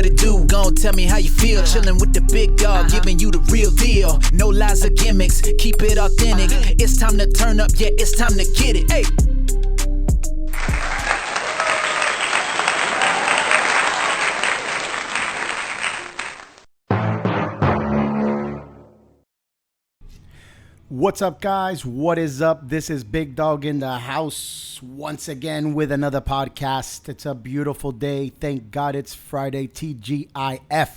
what it do, gon' tell me how you feel. Chillin' with the big dog, giving you the real deal. No lies or gimmicks, keep it authentic. It's time to turn up, yeah, it's time to get it. Hey. What's up, guys? What is up? This is Big Dog in the house once again with another podcast. It's a beautiful day. Thank God it's Friday, TGIF.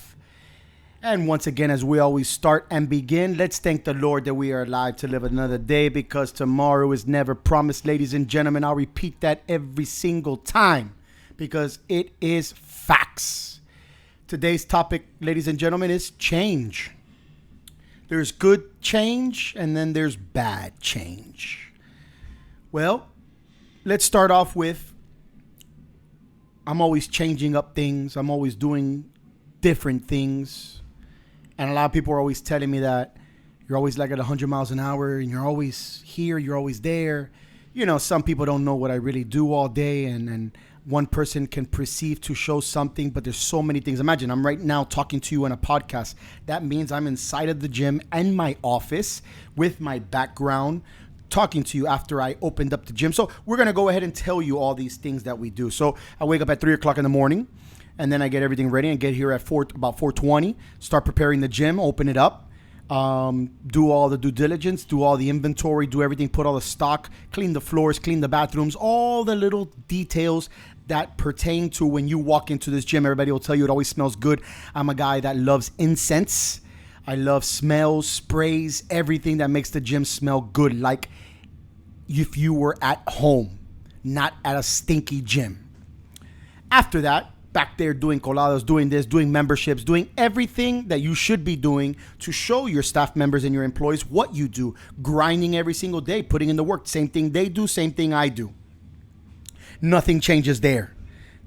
And once again, as we always start and begin, let's thank the Lord that we are alive to live another day, because tomorrow is never promised, ladies and gentlemen. I'll repeat that every single time because it is facts. Today's topic, ladies and gentlemen, is change. There's good change and then there's bad change. Well, let's start off with, I'm always changing up things. I'm always doing different things. And a lot of people are always telling me that you're always like at 100 miles an hour and you're always here, you're always there. You know, some people don't know what I really do all day, and one person can perceive to show something, but there's so many things. Imagine I'm right now talking to you on a podcast. That means I'm inside of the gym and my office with my background talking to you after I opened up the gym. So we're going to go ahead and tell you all these things that we do. So I wake up at 3 o'clock in the morning, and then I get everything ready and get here at about 4:20, start preparing the gym, open it up. Do all the due diligence, do all the inventory, do everything, put all the stock, clean the floors, clean the bathrooms, all the little details that pertain to when you walk into this gym. Everybody will tell you it always smells good. I'm a guy that loves incense. I love smells, sprays, everything that makes the gym smell good, like if you were at home, not at a stinky gym. After that, back there doing colados, doing this, doing memberships, doing everything that you should be doing to show your staff members and your employees what you do. Grinding every single day, putting in the work. Same thing they do, same thing I do. Nothing changes there.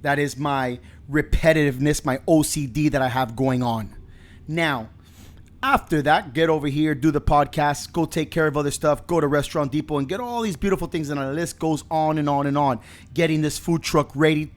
That is my repetitiveness, my OCD that I have going on. Now, after that, get over here, do the podcast, go take care of other stuff, go to Restaurant Depot and get all these beautiful things. And the list goes on and on and on. Getting this food truck ready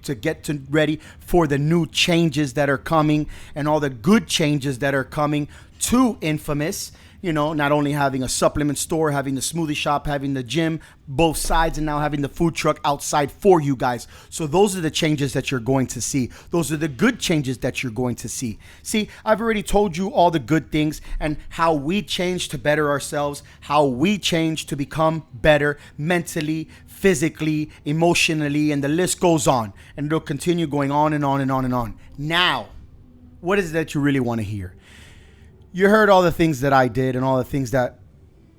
for the new changes that are coming and all the good changes that are coming to Infamous. You know, not only having a supplement store, having the smoothie shop, having the gym, both sides, and now having the food truck outside for you guys. So those are the changes that you're going to see. Those are the good changes that you're going to see. See, I've already told you all the good things and how we change to better ourselves, how we change to become better mentally, physically, emotionally, and the list goes on. And it'll continue going on and on and on and on. Now, what is it that you really want to hear? You heard all the things that I did and all the things that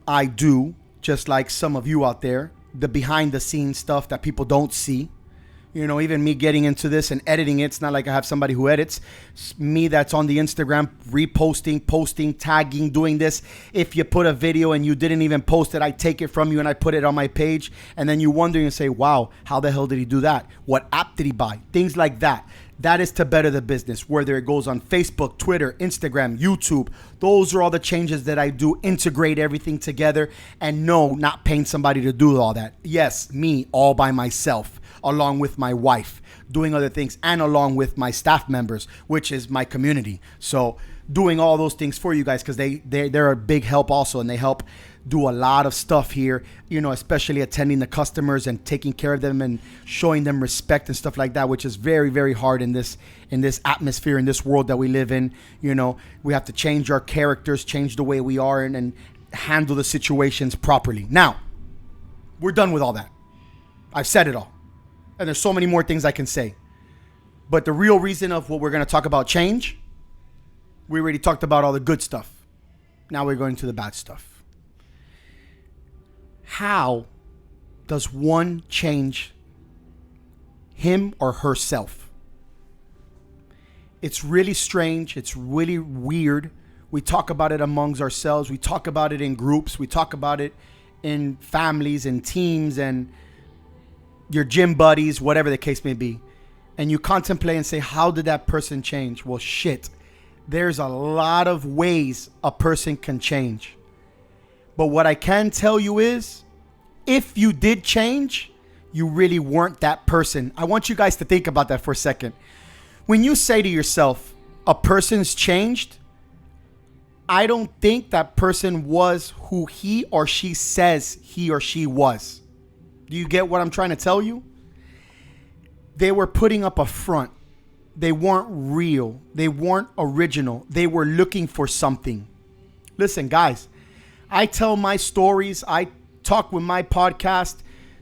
I do, just like some of you out there, the behind the scenes stuff that people don't see. You know, even me getting into this and editing it, it's not like I have somebody who edits. It's me that's on the Instagram, reposting, posting, tagging, doing this. If you put a video and you didn't even post it, I take it from you and I put it on my page. And then you wonder and say, wow, how the hell did he do that? What app did he buy? Things like that. That is to better the business, whether it goes on Facebook, Twitter, Instagram, YouTube. Those are all the changes that I do, integrate everything together. And no, not paying somebody to do all that. Yes, me all by myself, along with my wife, doing other things, and along with my staff members, which is my community. So doing all those things for you guys, because they're a big help also, and they help do a lot of stuff here, you know, especially attending the customers and taking care of them and showing them respect and stuff like that, which is very, very hard in this atmosphere, in this world that we live in. You know, we have to change our characters, change the way we are, and handle the situations properly. Now, we're done with all that. I've said it all. And there's so many more things I can say. But the real reason of what we're going to talk about change, we already talked about all the good stuff. Now we're going to the bad stuff. How does one change him or herself? It's really strange. It's really weird. We talk about it amongst ourselves. We talk about it in groups. We talk about it in families and teams and your gym buddies, whatever the case may be. And you contemplate and say, how did that person change? Well, shit. There's a lot of ways a person can change. But what I can tell you is, if you did change, you really weren't that person. I want you guys to think about that for a second. When you say to yourself, a person's changed, I don't think that person was who he or she says he or she was. Do you get what I'm trying to tell you? They were putting up a front. They weren't real. They weren't original. They were looking for something. Listen, guys, I tell my stories. I talk with my podcast,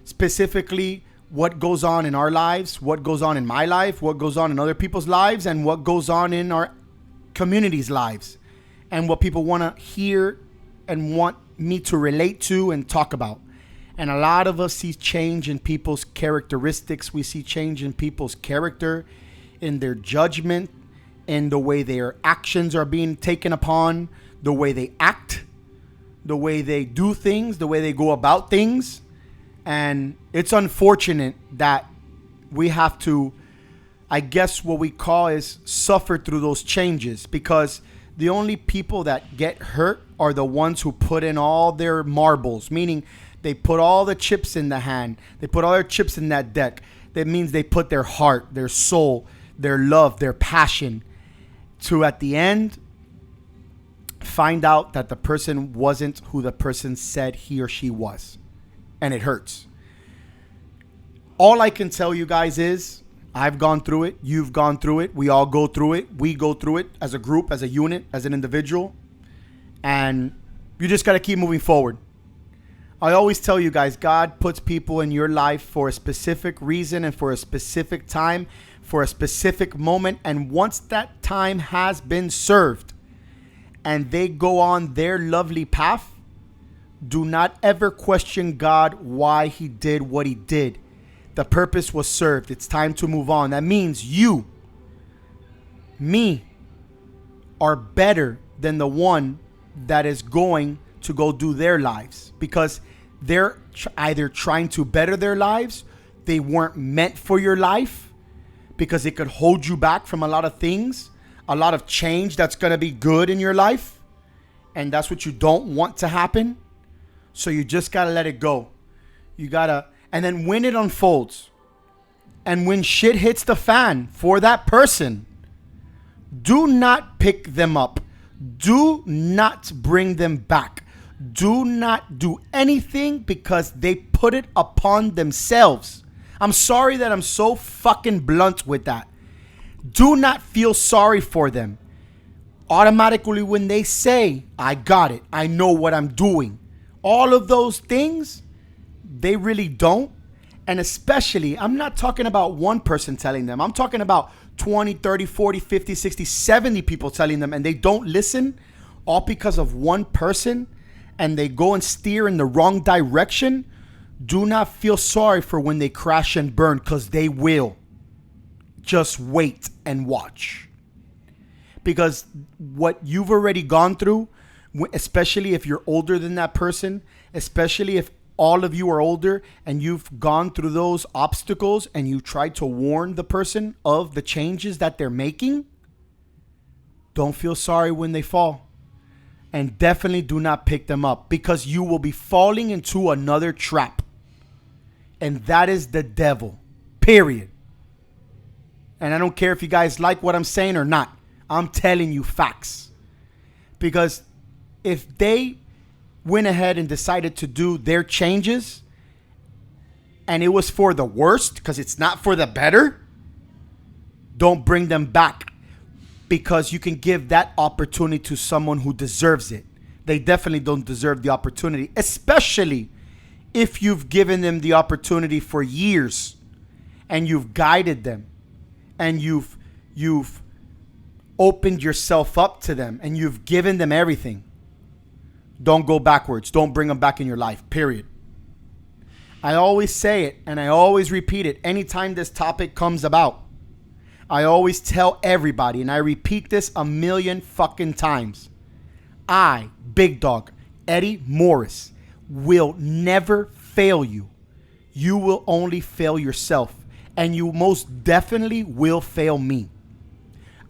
specifically what goes on in our lives, what goes on in my life, what goes on in other people's lives, and what goes on in our community's lives, and what people want to hear and want me to relate to and talk about. And a lot of us see change in people's characteristics. We see change in people's character, in their judgment, in the way their actions are being taken upon, the way they act, the way they do things, the way they go about things. And it's unfortunate that we have to, I guess what we call is suffer through those changes, because the only people that get hurt are the ones who put in all their marbles, meaning they put all the chips in the hand. They put all their chips in that deck. That means they put their heart, their soul, their love, their passion, to at the end find out that the person wasn't who the person said he or she was. And it hurts. All I can tell you guys is I've gone through it. You've gone through it. We all go through it. We go through it as a group, as a unit, as an individual. And you just got to keep moving forward. I always tell you guys, God puts people in your life for a specific reason and for a specific time, for a specific moment. And once that time has been served and they go on their lovely path, do not ever question God why he did what he did. The purpose was served. It's time to move on. That means you, me, are better than the one that is going to go do their lives, because they're either trying to better their lives, they weren't meant for your life, because it could hold you back from a lot of things, a lot of change that's going to be good in your life, and that's what you don't want to happen. So you just got to let it go. You got to, and then when it unfolds, and when shit hits the fan for that person, do not pick them up. Do not bring them back. Do not do anything, because they put it upon themselves. I'm sorry that I'm so fucking blunt with that. Do not feel sorry for them. Automatically when they say, I got it, I know what I'm doing, all of those things, they really don't. And especially, I'm not talking about one person telling them. I'm talking about 20, 30, 40, 50, 60, 70 people telling them, and they don't listen, all because of one person, and they go and steer in the wrong direction. Do not feel sorry for when they crash and burn, because they will. Just wait and watch. Because what you've already gone through, especially if you're older than that person, especially if all of you are older and you've gone through those obstacles and you tried to warn the person of the changes that they're making, don't feel sorry when they fall. And definitely do not pick them up, because you will be falling into another trap. And that is the devil, period. And I don't care if you guys like what I'm saying or not. I'm telling you facts. Because if they went ahead and decided to do their changes and it was for the worst, because it's not for the better, don't bring them back, because you can give that opportunity to someone who deserves it. They definitely don't deserve the opportunity, especially if you've given them the opportunity for years and you've guided them and you've opened yourself up to them and you've given them everything. Don't go backwards. Don't bring them back in your life, period. I always say it and I always repeat it anytime this topic comes about. I always tell everybody, and I repeat this a million fucking times. I, Big Dog, Eddie Morris, will never fail you. You will only fail yourself. And you most definitely will fail me.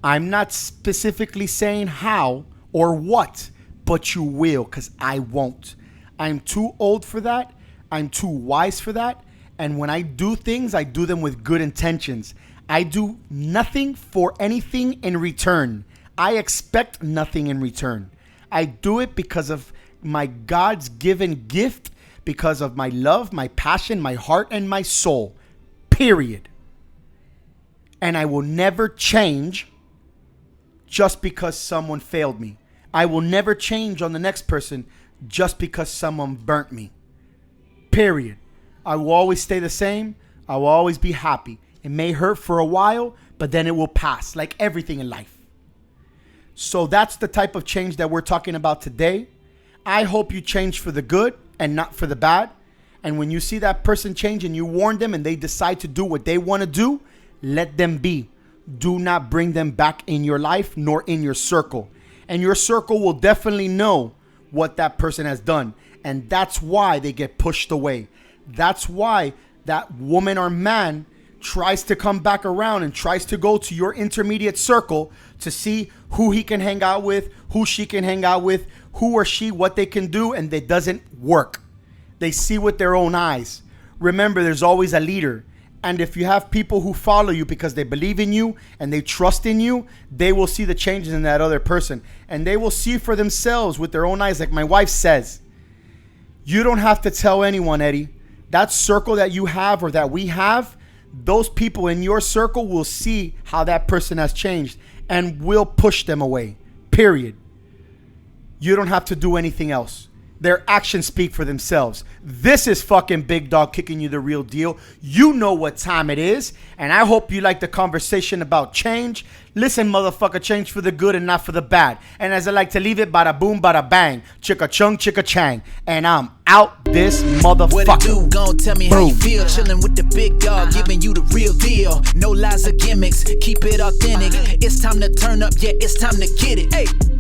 I'm not specifically saying how or what, but you will, because I won't. I'm too old for that. I'm too wise for that. And when I do things, I do them with good intentions. I do nothing for anything in return. I expect nothing in return. I do it because of my God's given gift, because of my love, my passion, my heart, and my soul. Period. And I will never change just because someone failed me. I will never change on the next person just because someone burnt me. Period. I will always stay the same. I will always be happy. It may hurt for a while, but then it will pass, like everything in life. So that's the type of change that we're talking about today. I hope you change for the good and not for the bad. And when you see that person change and you warn them and they decide to do what they want to do, let them be. Do not bring them back in your life nor in your circle. And your circle will definitely know what that person has done. And that's why they get pushed away. That's why that woman or man tries to come back around and tries to go to your intermediate circle to see who he can hang out with, who she can hang out with, who or she, what they can do, and it doesn't work. They see with their own eyes. Remember, there's always a leader. And if you have people who follow you because they believe in you and they trust in you, they will see the changes in that other person. And they will see for themselves with their own eyes. Like my wife says, you don't have to tell anyone, Eddie. That circle that you have or that we have, those people in your circle will see how that person has changed and will push them away. Period. You don't have to do anything else. Their actions speak for themselves. This is fucking Big Dog kicking you the real deal. You know what time it is. And I hope you like the conversation about change. Listen, motherfucker, change for the good and not for the bad. And as I like to leave it, bada boom, bada bang. Chicka chung, chicka chang. And I'm out this motherfucker. What it do? Gon' tell me how you feel. Chillin' with the big dog, giving you the real deal. No lies or gimmicks, keep it authentic. It's time to turn up, yeah, it's time to get it. Hey.